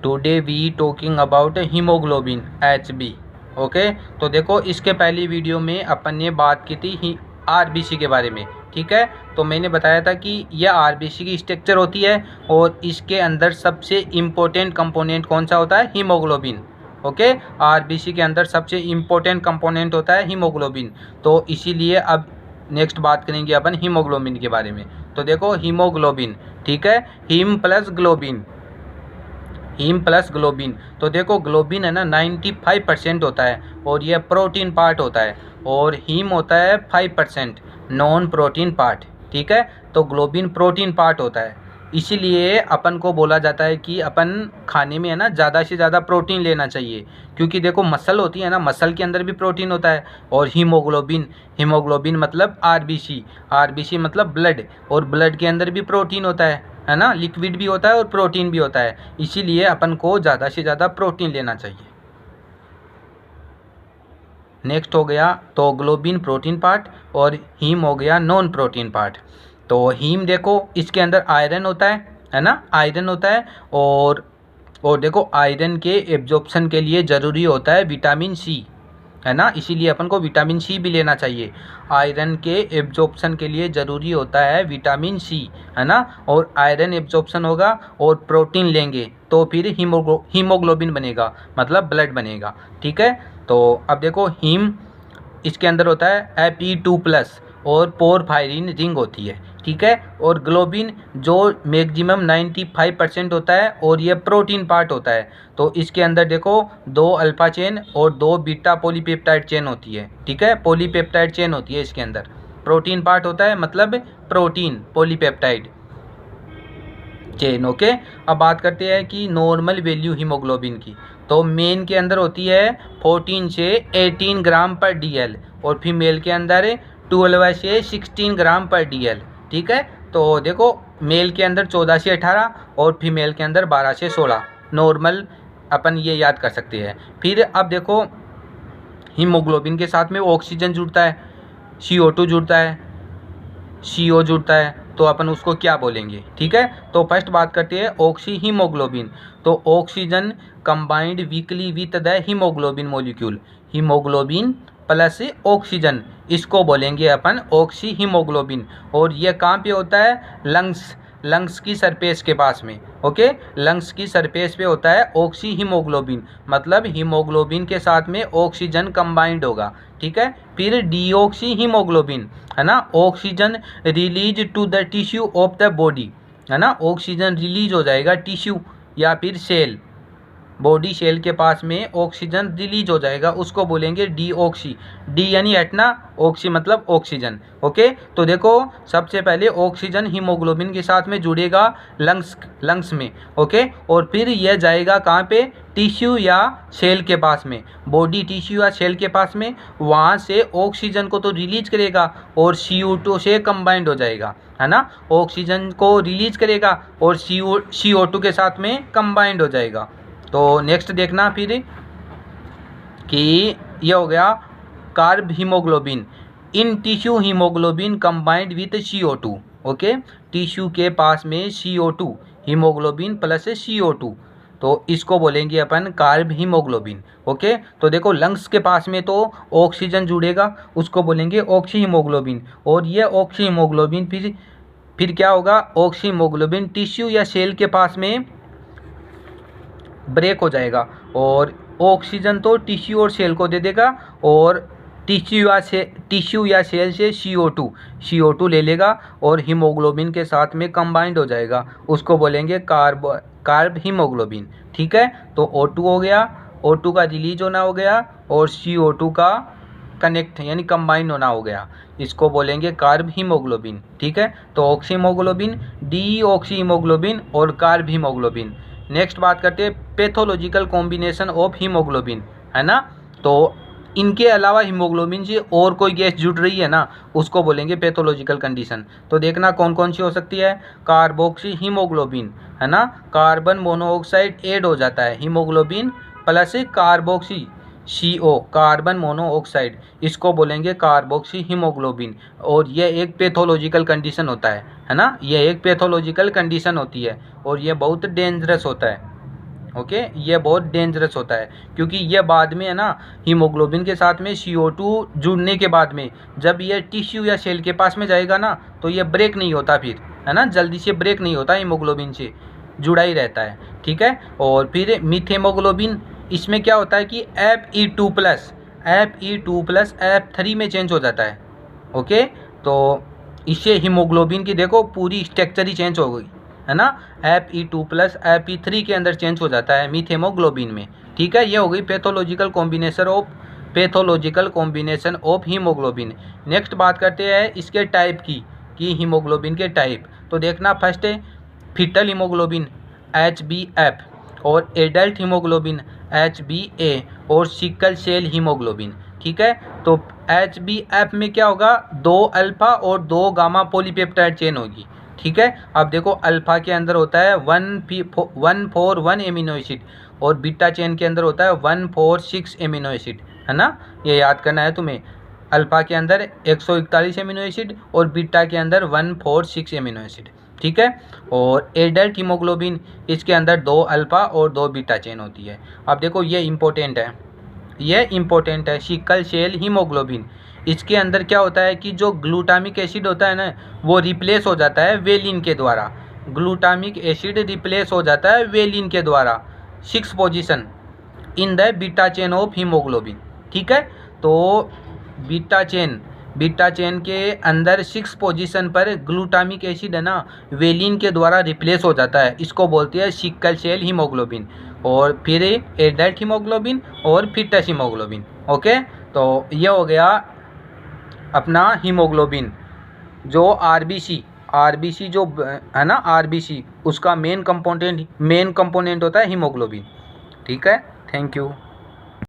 Today we talking about haemoglobin HB। Okay, तो देखो इसके पहली वीडियो में अपन ने बात की थी RBC के बारे में। ठीक है, तो मैंने बताया था कि यह RBC की स्ट्रक्चर होती है और इसके अंदर सबसे इम्पोर्टेंट कंपोनेंट कौन सा होता है, हीमोग्लोबिन। ओके, RBC के अंदर सबसे इम्पोर्टेंट कंपोनेंट होता है हीमोग्लोबिन। तो इसीलिए अब नेक्स्ट बात करेंगे अपन हीमोग्लोबिन के बारे में। तो देखो हीमोग्लोबिन, ठीक है, haem plus globin, haem plus globin. तो देखो ग्लोबिन है ना 95% होता है और यह प्रोटीन पार्ट होता है, और हीम होता है 5% नॉन प्रोटीन पार्ट। ठीक है, तो ग्लोबिन प्रोटीन पार्ट होता है, इसीलिए अपन को बोला जाता है कि अपन खाने में है ना ज़्यादा से ज़्यादा प्रोटीन लेना चाहिए, क्योंकि देखो मसल होती है ना, मसल के अंदर भी प्रोटीन होता है। और हीमोग्लोबिन, हीमोग्लोबिन मतलब RBC मतलब ब्लड, और ब्लड के अंदर भी प्रोटीन होता है ना, लिक्विड भी होता है और प्रोटीन भी होता है, इसीलिए अपन को ज़्यादा से ज़्यादा प्रोटीन लेना चाहिए। नेक्स्ट हो गया तो ग्लोबिन प्रोटीन पार्ट और हीम हो गया नॉन प्रोटीन पार्ट। तो हीम देखो इसके अंदर आयरन होता है ना, आयरन होता है, और देखो आयरन के एब्जॉर्प्शन के लिए ज़रूरी होता है विटामिन सी, है ना, इसीलिए अपन को विटामिन सी भी लेना चाहिए। आयरन के एब्जॉर्प्शन के लिए ज़रूरी होता है विटामिन सी, है ना, और आयरन एब्जॉर्प्शन होगा और प्रोटीन लेंगे तो फिर हीमोग्लोबिन बनेगा, मतलब ब्लड बनेगा। ठीक है, तो अब देखो हीम इसके अंदर होता है Fe2+ और पोरफायरिन रिंग होती है। ठीक है, और ग्लोबिन जो मैक्सिमम 95% होता है और ये प्रोटीन पार्ट होता है। तो इसके अंदर देखो 2 अल्फा चेन और 2 बीटा पॉलीपेप्टाइड चेन होती है। ठीक है, पॉलीपेप्टाइड चेन होती है इसके अंदर, प्रोटीन पार्ट होता है मतलब प्रोटीन पॉलीपेप्टाइड चेन। ओके, अब बात करते हैं कि नॉर्मल वैल्यू हीमोग्लोबिन की। तो मेन के अंदर होती है 14 से 18 ग्राम पर DL, और फीमेल के अंदर 12 से 16 ग्राम पर DL। ठीक है, तो देखो मेल के अंदर 14 से 18 और फीमेल के अंदर 12 से 16 नॉर्मल, अपन ये याद कर सकते हैं। फिर अब देखो हीमोग्लोबिन के साथ में ऑक्सीजन जुड़ता है, CO2 जुड़ता है, CO जुड़ता है, तो अपन उसको क्या बोलेंगे। ठीक है, तो फर्स्ट बात करते हैं ऑक्सी हीमोग्लोबिन। तो oxygen combined weekly with the haemoglobin molecule, haemoglobin plus oxygen, इसको बोलेंगे अपन ऑक्सी हीमोग्लोबिन। और ये कहाँ पे होता है, लंग्स की सरफेस के पास में। ओके, लंग्स की सरफेस पे होता है ऑक्सी हीमोग्लोबिन, मतलब हीमोग्लोबिन के साथ में ऑक्सीजन कंबाइंड होगा। ठीक है, फिर डीऑक्सी हीमोग्लोबिन, है ना, oxygen release to the tissue of the body, है ना, ऑक्सीजन रिलीज हो जाएगा टिश्यू या फिर सेल, बॉडी सेल के पास में ऑक्सीजन रिलीज हो जाएगा, उसको बोलेंगे डीऑक्सी। डी यानी हटना, ऑक्सी मतलब ऑक्सीजन। ओके, तो देखो सबसे पहले ऑक्सीजन हीमोग्लोबिन के साथ में जुड़ेगा लंग्स में। ओके, और फिर यह जाएगा कहाँ पे, टिश्यू या सेल के पास में, बॉडी टिश्यू या सेल के पास में, वहाँ से ऑक्सीजन को तो रिलीज करेगा और CO2 से कंबाइंड हो जाएगा, है ना, ऑक्सीजन को रिलीज करेगा और CO2 के साथ में कंबाइंड हो जाएगा। तो नेक्स्ट देखना फिर कि ये हो गया carb haemoglobin, in tissue haemoglobin combined with CO2। Okay, tissue के पास में CO2, हीमोग्लोबिन प्लस CO2, तो इसको बोलेंगे अपन कार्ब हीमोग्लोबिन। ओके, तो देखो लंग्स के पास में तो ऑक्सीजन जुड़ेगा, उसको बोलेंगे ऑक्सी हीमोग्लोबिन, और ये ऑक्सी हीमोग्लोबिन फिर क्या होगा, ऑक्सी हीमोग्लोबिन टिश्यू या सेल के पास में ब्रेक हो जाएगा और ऑक्सीजन तो टिश्यू और सेल को दे देगा, और टिश्यू या सेल से CO2 ले लेगा और हीमोग्लोबिन के साथ में कंबाइंड हो जाएगा, उसको बोलेंगे कार्ब हीमोग्लोबिन। ठीक है, तो O2 हो गया, O2 का रिलीज होना हो गया और CO2 का कनेक्ट यानी कंबाइन होना हो गया, इसको बोलेंगे कार्ब हीमोग्लोबिन। ठीक है, तो ऑक्सी हीमोग्लोबिन, डीऑक्सी हीमोग्लोबिन और कार्ब हीमोग्लोबिन। नेक्स्ट बात करते हैं पैथोलॉजिकल कॉम्बिनेशन ऑफ हीमोग्लोबिन, है ना, तो इनके अलावा हीमोग्लोबिन से और कोई गैस जुड़ रही है ना, उसको बोलेंगे पैथोलॉजिकल कंडीशन। तो देखना कौन कौन सी हो सकती है, कार्बोक्सी हीमोग्लोबिन, है ना, कार्बन मोनोऑक्साइड ऐड हो जाता है, haemoglobin plus carboxy CO, carbon monoxide, इसको बोलेंगे कार्बोक्सी हीमोग्लोबिन। और यह एक पैथोलॉजिकल कंडीशन होता है ना, यह एक पैथोलॉजिकल कंडीशन होती है और यह बहुत डेंजरस होता है। ओके, ये बहुत डेंजरस होता है क्योंकि ये बाद में है ना हीमोग्लोबिन के साथ में CO2 जुड़ने के बाद में जब ये टिश्यू या सेल के पास में जाएगा ना तो ये ब्रेक नहीं होता, फिर है ना जल्दी से ब्रेक नहीं होता, हीमोग्लोबिन से जुड़ा ही रहता है। ठीक है, और फिर मीथेमोग्लोबिन, इसमें क्या होता है कि Fe2+ F3 में चेंज हो जाता है। ओके, तो इससे हीमोग्लोबिन की देखो पूरी स्ट्रक्चर ही चेंज हो गई है ना, Fe2+ Fe3 के अंदर चेंज हो जाता है मीथेमोग्लोबिन में। ठीक है, ये हो गई pathological combination of haemoglobin. Next बात करते हैं इसके टाइप की, कि हीमोग्लोबिन के टाइप। तो देखना, फर्स्ट है फीटल हीमोग्लोबिन HbF, और एडल्ट हीमोग्लोबिन HbA, और सिकल सेल हीमोग्लोबिन। ठीक है, तो HbF में क्या होगा, 2 अल्फा और 2 गामा पॉलीपेप्टाइड चेन होगी। ठीक है, अब देखो अल्फा के अंदर होता है 141 एमिनो एसिड, और बीटा चेन के अंदर होता है 146 एमिनो एसिड, है ना, ये याद करना है तुम्हें। अल्फा के अंदर 141 एमिनो एसिड और बीटा के अंदर 146 एमिनो एसिड। ठीक है, और एडल्ट हीमोग्लोबिन, इसके अंदर 2 अल्फा और 2 बीटा चेन होती है। अब देखो ये इम्पोर्टेंट है, सिकल सेल हीमोग्लोबिन, इसके अंदर क्या होता है कि जो ग्लूटामिक एसिड होता है ना वो रिप्लेस हो जाता है वेलिन के द्वारा। ग्लूटामिक एसिड रिप्लेस हो जाता है वेलिन के द्वारा 6 position in the beta chain of haemoglobin. ठीक है, तो बीटा चेन के अंदर 6 पोजीशन पर ग्लूटामिक एसिड है ना वेलिन के द्वारा रिप्लेस हो जाता है, इसको बोलते हैं सिकल सेल हीमोग्लोबिन। और फिर एडल्ट हीमोग्लोबिन और फीटस हीमोग्लोबिन। ओके, तो ये हो गया अपना हीमोग्लोबिन। जो आरबीसी जो है ना आरबीसी, उसका मेन कंपोनेंट होता है हीमोग्लोबिन। ठीक है, थैंक यू।